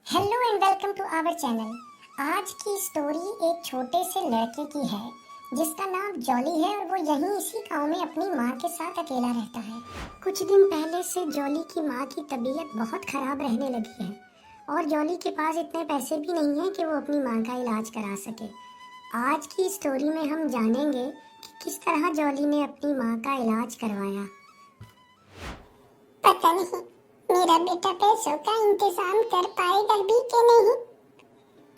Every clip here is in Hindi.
Hello and welcome to our channel. आज की स्टोरी एक छोटे से लड़के की है जिसका नाम जॉली है और वो यहीं इसी गांव में अपनी माँ के साथ अकेला रहता है। कुछ दिन पहले से जॉली की माँ की तबीयत बहुत खराब रहने लगी है और जॉली के पास इतने पैसे भी नहीं हैं कि वो अपनी माँ का इलाज करा सके। आज की स्टोरी में हम जानेंगे कि किस तरह जॉली ने अपनी माँ का इलाज करवाया। पता नहीं मेरा बेटा पैसों का इंतजाम कर पाएगा भी कि नहीं।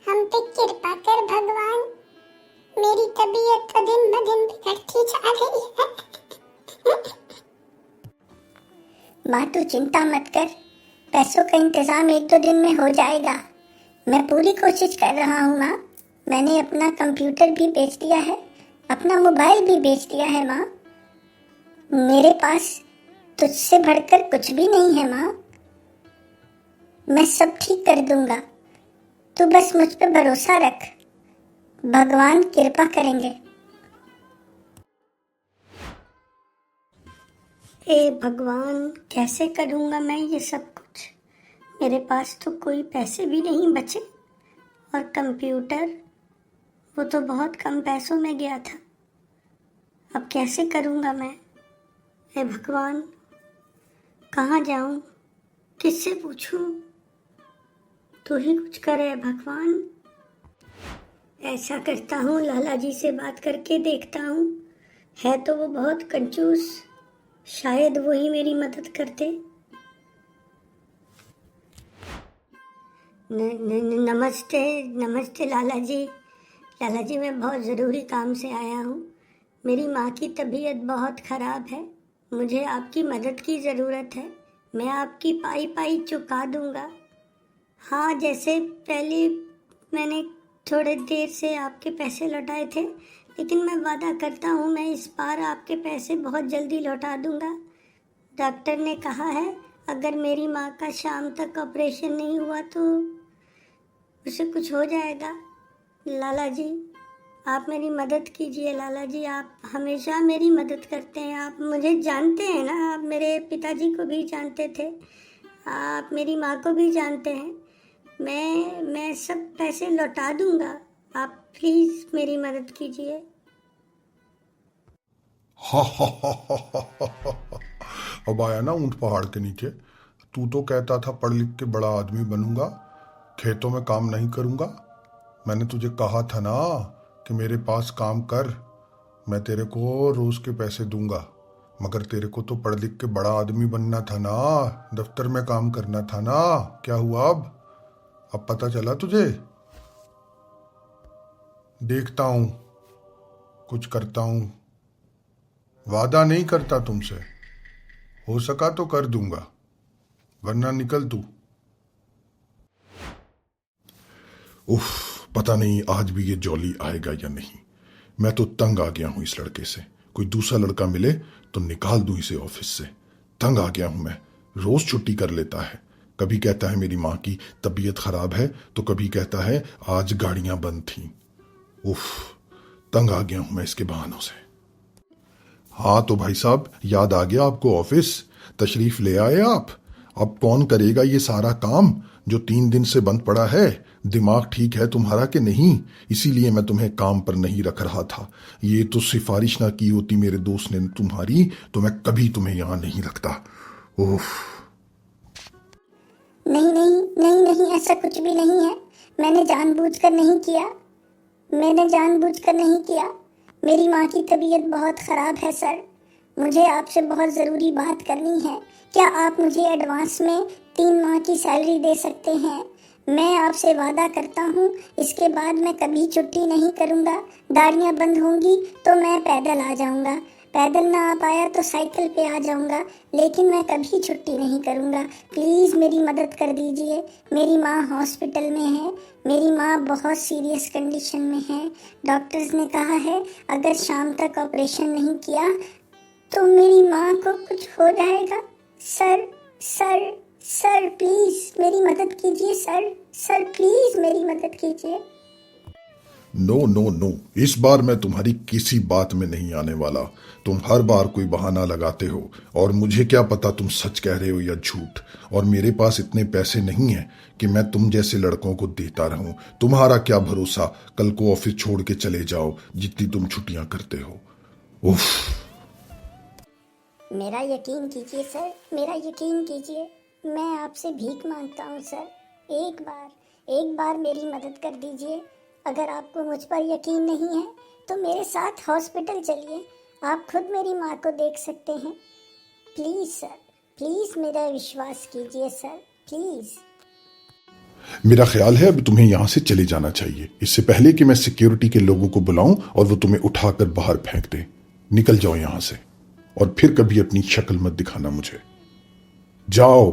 हम पे कृपा कर भगवान, मेरी तबीयत तो दिन ब दिन बिगड़ती जा रही है। माँ तू चिंता मत कर, पैसों का इंतजाम एक दो दिन में हो जाएगा। मैं पूरी कोशिश कर रहा हूँ माँ। मैंने अपना कंप्यूटर भी बेच दिया है, अपना मोबाइल भी बेच दिया है माँ। मेरे पास तुझसे बढ़कर कुछ भी नहीं है माँ। मैं सब ठीक कर दूंगा, तू बस मुझ पे भरोसा रख, भगवान कृपा करेंगे। हे भगवान, कैसे करूंगा मैं ये सब कुछ। मेरे पास तो कोई पैसे भी नहीं बचे और कंप्यूटर वो तो बहुत कम पैसों में गया था। अब कैसे करूंगा मैं। हे भगवान, कहाँ जाऊं, किससे पूछूं। तू ही कुछ करे भगवान। ऐसा करता हूँ, लाला जी से बात करके देखता हूँ। है तो वो बहुत कंजूस, शायद वो ही मेरी मदद करते। नमस्ते नमस्ते लाला जी। लाला जी, मैं बहुत ज़रूरी काम से आया हूँ। मेरी माँ की तबीयत बहुत ख़राब है, मुझे आपकी मदद की ज़रूरत है। मैं आपकी पाई पाई चुका दूँगा। हाँ, जैसे पहले मैंने थोड़े देर से आपके पैसे लौटाए थे, लेकिन मैं वादा करता हूँ मैं इस बार आपके पैसे बहुत जल्दी लौटा दूँगा। डॉक्टर ने कहा है अगर मेरी माँ का शाम तक ऑपरेशन नहीं हुआ तो उसे कुछ हो जाएगा। लाला जी, आप मेरी मदद कीजिए। लाला जी, आप हमेशा मेरी मदद करते हैं। आप मुझे जानते हैं ना, आप मेरे पिताजी को भी जानते थे, आप मेरी माँ को भी जानते हैं। मैं सब पैसे लौटा दूंगा, आप प्लीज़ मेरी मदद कीजिए। हा हा हा हा हा हा हा। अब आया ना ऊंट पहाड़ के नीचे। तू तो कहता था पढ़ लिख के बड़ा आदमी बनूंगा, खेतों में काम नहीं करूंगा। मैंने तुझे कहा था ना कि मेरे पास काम कर, मैं तेरे को रोज के पैसे दूंगा। मगर तेरे को तो पढ़ लिख के बड़ा आदमी बनना था ना, दफ्तर में काम करना था ना। क्या हुआ अब पता चला तुझे? देखता हूं, कुछ करता हूं। वादा नहीं करता तुमसे, हो सका तो कर दूंगा, वरना निकल तू। उफ, पता नहीं आज भी ये जॉली आएगा या नहीं। मैं तो तंग आ गया हूं इस लड़के से। कोई दूसरा लड़का मिले तो निकाल दूं इसे ऑफिस से। तंग आ गया हूं मैं। रोज छुट्टी कर लेता है। कभी कहता है मेरी माँ की तबीयत खराब है, तो कभी कहता है आज गाड़ियां बंद थीं। उफ, तंग आ गया हूं मैं इसके बहानों से। हाँ तो भाई साहब, याद आ गया आपको ऑफिस? तशरीफ ले आए आप। अब कौन करेगा ये सारा काम जो 3 दिन से बंद पड़ा है? दिमाग ठीक है तुम्हारा कि नहीं? इसीलिए मैं तुम्हें काम पर नहीं रख रहा था। ये तो सिफारिश ना की होती मेरे दोस्त ने तुम्हारी, तो मैं कभी तुम्हें यहां नहीं रखता। ओह, नहीं नहीं नहीं नहीं, ऐसा कुछ भी नहीं है। मैंने जानबूझकर नहीं किया, मैंने जानबूझकर नहीं किया। मेरी माँ की तबीयत बहुत ख़राब है सर। मुझे आपसे बहुत ज़रूरी बात करनी है। क्या आप मुझे एडवांस में 3 माह की सैलरी दे सकते हैं? मैं आपसे वादा करता हूँ इसके बाद मैं कभी छुट्टी नहीं करूँगा। गाड़ियाँ बंद होंगी तो मैं पैदल आ जाऊँगा, पैदल ना आ पाया तो साइकिल पे आ जाऊँगा, लेकिन मैं कभी छुट्टी नहीं करूँगा। प्लीज़ मेरी मदद कर दीजिए। मेरी माँ हॉस्पिटल में है, मेरी माँ बहुत सीरियस कंडीशन में है। डॉक्टर्स ने कहा है अगर शाम तक ऑपरेशन नहीं किया तो मेरी माँ को कुछ हो जाएगा। सर सर सर, प्लीज़ मेरी मदद कीजिए सर। सर प्लीज़ मेरी मदद कीजिए। नो नो नो, इस बार मैं तुम्हारी किसी बात में नहीं आने वाला। तुम हर बार कोई बहाना लगाते हो और मुझे क्या पता तुम सच कह रहे हो या झूठ। और मेरे पास इतने पैसे नहीं हैं कि मैं तुम जैसे लड़कों को देता रहूं। तुम्हारा क्या भरोसा, कल को ऑफिस छोड़ के चले जाओ जितनी तुम छुट्टियां करते हो। उफ। मेरा यकीन कीजिए सर, मेरा यकीन कीजिए। मैं आपसे भीख मांगता हूँ सर, एक बार मेरी मदद कर दीजिए। अगर आपको मुझ पर यकीन नहीं है तो मेरे साथ हॉस्पिटल चलिए, आप खुद मेरी माँ को देख सकते हैं। प्लीज़ सर, प्लीज़ मेरा विश्वास कीजिए सर, प्लीज़। मेरा ख्याल है अब तुम्हें यहां से चले जाना चाहिए, इससे पहले कि मैं सिक्योरिटी के लोगों को बुलाऊं और वो तुम्हें उठाकर बाहर फेंक दे। निकल जाओ यहां से और फिर कभी अपनी शक्ल मत दिखाना मुझे। जाओ।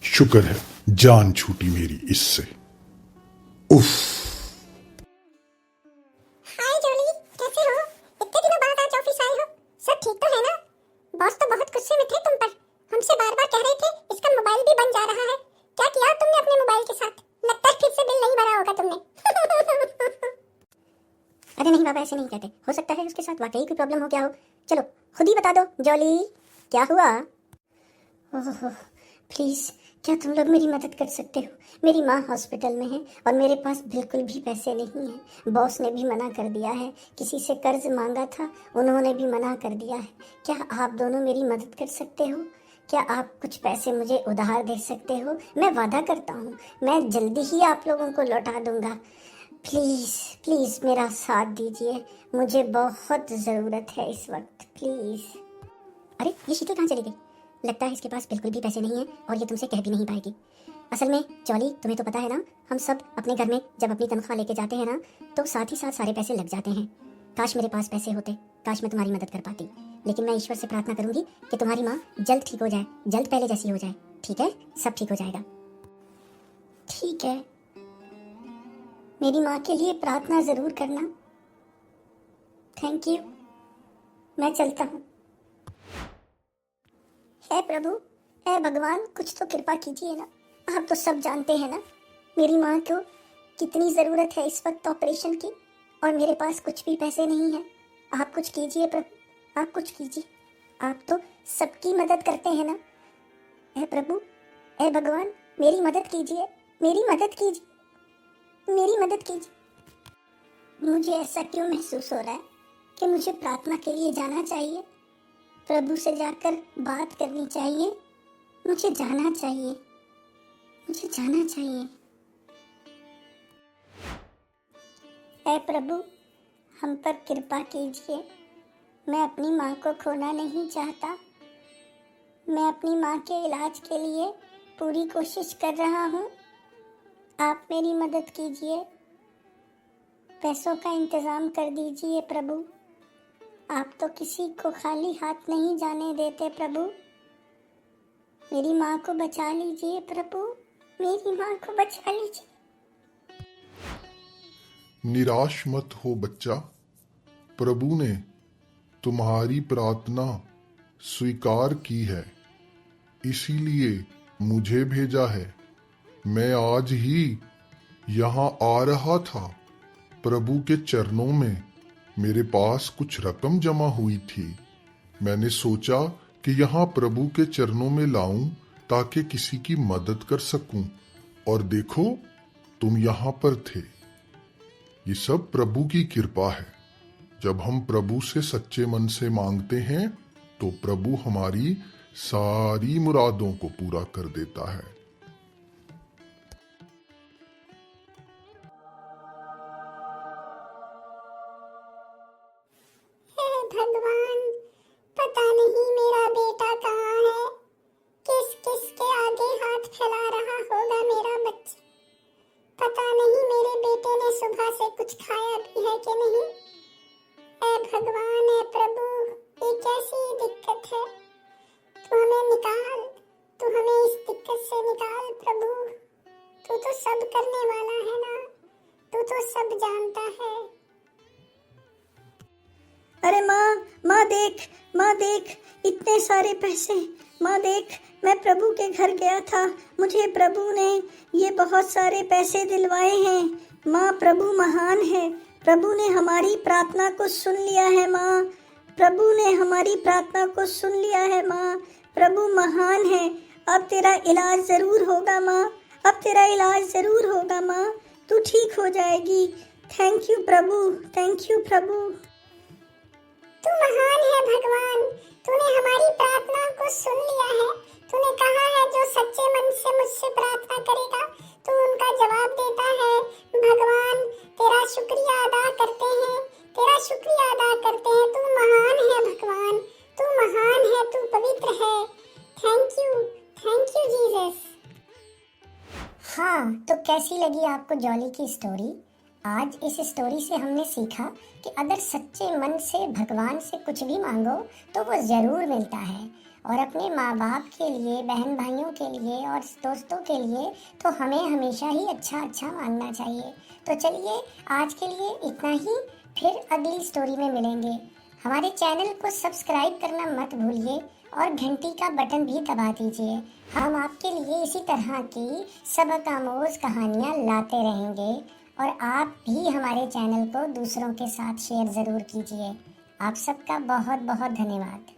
शुक्र है जान छूटी मेरी इससे। उफ। हाय जॉली, कैसे हो? इतने दिनों बाद आज ऑफिस आए हो। सब ठीक तो है ना? बॉस तो बहुत गुस्से में थे तुम पर, हमसे बार-बार कह रहे थे इसका मोबाइल भी बन जा रहा है। क्या किया तुमने अपने मोबाइल के साथ? लगता है फिर से बिल नहीं भरा होगा तुमने। अरे नहीं बाबा, ऐसे नहीं कहते। हो सकता है उसके साथ वाकई कोई प्रॉब्लम हो गया हो। चलो खुद ही बता दो जॉली, क्या हुआ? ओह प्लीज़, क्या तुम लोग मेरी मदद कर सकते हो? मेरी माँ हॉस्पिटल में है और मेरे पास बिल्कुल भी पैसे नहीं हैं। बॉस ने भी मना कर दिया है, किसी से कर्ज मांगा था, उन्होंने भी मना कर दिया है। क्या आप दोनों मेरी मदद कर सकते हो? क्या आप कुछ पैसे मुझे उधार दे सकते हो? मैं वादा करता हूँ मैं जल्दी ही आप लोगों को लौटा दूँगा। प्लीज़ प्लीज़ मेरा साथ दीजिए, मुझे बहुत ज़रूरत है इस वक्त, प्लीज़। अरे ये शीतल कहाँ चली गई? लगता है इसके पास बिल्कुल भी पैसे नहीं हैं और ये तुमसे कह भी नहीं पाएगी। असल में जॉली, तुम्हें तो पता है ना, हम सब अपने घर में जब अपनी तनख्वाह लेके जाते हैं ना तो साथ ही साथ सारे पैसे लग जाते हैं। काश मेरे पास पैसे होते, काश मैं तुम्हारी मदद कर पाती। लेकिन मैं ईश्वर से प्रार्थना करूंगी कि तुम्हारी माँ जल्द ठीक हो जाए, जल्द पहले जैसी हो जाए। ठीक है, सब ठीक हो जाएगा। ठीक है, मेरी माँ के लिए प्रार्थना ज़रूर करना। थैंक यू, मैं चलता हूँ। हे प्रभु, हे भगवान, कुछ तो कृपा कीजिए ना। आप तो सब जानते हैं ना मेरी माँ को कितनी ज़रूरत है इस वक्त ऑपरेशन की, और मेरे पास कुछ भी पैसे नहीं हैं। आप कुछ कीजिए प्रभु, आप कुछ कीजिए। आप तो सबकी मदद करते हैं ना। हे प्रभु, हे भगवान, मेरी मदद कीजिए, मेरी मदद कीजिए, मेरी मदद कीजिए। मुझे ऐसा क्यों महसूस हो रहा है कि मुझे प्रार्थना के लिए जाना चाहिए, प्रभु से जाकर बात करनी चाहिए। मुझे जाना चाहिए, मुझे जाना चाहिए। ऐ प्रभु, हम पर कृपा कीजिए। मैं अपनी माँ को खोना नहीं चाहता। मैं अपनी माँ के इलाज के लिए पूरी कोशिश कर रहा हूँ। आप मेरी मदद कीजिए, पैसों का इंतज़ाम कर दीजिए प्रभु। आप तो किसी को खाली हाथ नहीं जाने देते प्रभु। मेरी माँ को बचा लीजिए प्रभु, मेरी माँ को बचा लीजिए। निराश मत हो बच्चा, प्रभु ने तुम्हारी प्रार्थना स्वीकार की है, इसीलिए मुझे भेजा है। मैं आज ही यहाँ आ रहा था। प्रभु के चरणों में मेरे पास कुछ रकम जमा हुई थी। मैंने सोचा कि यहाँ प्रभु के चरणों में लाऊं ताकि किसी की मदद कर सकूं। और देखो, तुम यहाँ पर थे। ये सब प्रभु की कृपा है। जब हम प्रभु से सच्चे मन से मांगते हैं तो प्रभु हमारी सारी मुरादों को पूरा कर देता है। भगवान, पता नहीं मेरा बेटा कहाँ है। किस किस के आगे हाथ फैला रहा होगा मेरा बच्चा। पता नहीं मेरे बेटे ने सुबह से कुछ खाया भी है कि नहीं। ऐ भगवान, ऐ प्रभु, ये कैसी दिक्कत है? तू हमें निकाल, तू हमें इस दिक्कत से निकाल प्रभु। तू तो सब करने वाला है ना, तू तो सब जानता है। अरे माँ, माँ देख, इतने सारे पैसे। माँ देख, मैं प्रभु के घर गया था, मुझे प्रभु ने ये बहुत सारे पैसे दिलवाए हैं। माँ प्रभु महान है, प्रभु ने हमारी प्रार्थना को सुन लिया है माँ, प्रभु ने हमारी प्रार्थना को सुन लिया है माँ, प्रभु महान है। अब तेरा इलाज ज़रूर होगा माँ, अब तेरा इलाज ज़रूर होगा माँ, तू ठीक हो जाएगी। थैंक यू प्रभु, थैंक यू प्रभु। तू महान है भगवान, तूने हमारी प्रार्थना को सुन लिया है। तूने कहा है जो सच्चे मन से मुझसे प्रार्थना करेगा तू उनका जवाब देता है। भगवान तेरा शुक्रिया अदा करते हैं, तेरा शुक्रिया अदा करते हैं। तू महान है भगवान, तू महान है, तू पवित्र है। Thank you Jesus. हाँ, तो कैसी लगी आपको जॉली की स्टोरी? आज इस स्टोरी से हमने सीखा कि अगर सच्चे मन से भगवान से कुछ भी मांगो तो वो ज़रूर मिलता है। और अपने माँ बाप के लिए, बहन भाइयों के लिए और दोस्तों के लिए तो हमें हमेशा ही अच्छा मांगना चाहिए। तो चलिए आज के लिए इतना ही, फिर अगली स्टोरी में मिलेंगे। हमारे चैनल को सब्सक्राइब करना मत भूलिए और घंटी का बटन भी दबा दीजिए। हम आपके लिए इसी तरह की सबक आमोज कहानियाँ लाते रहेंगे और आप भी हमारे चैनल को दूसरों के साथ शेयर ज़रूर कीजिए। आप सबका बहुत बहुत धन्यवाद।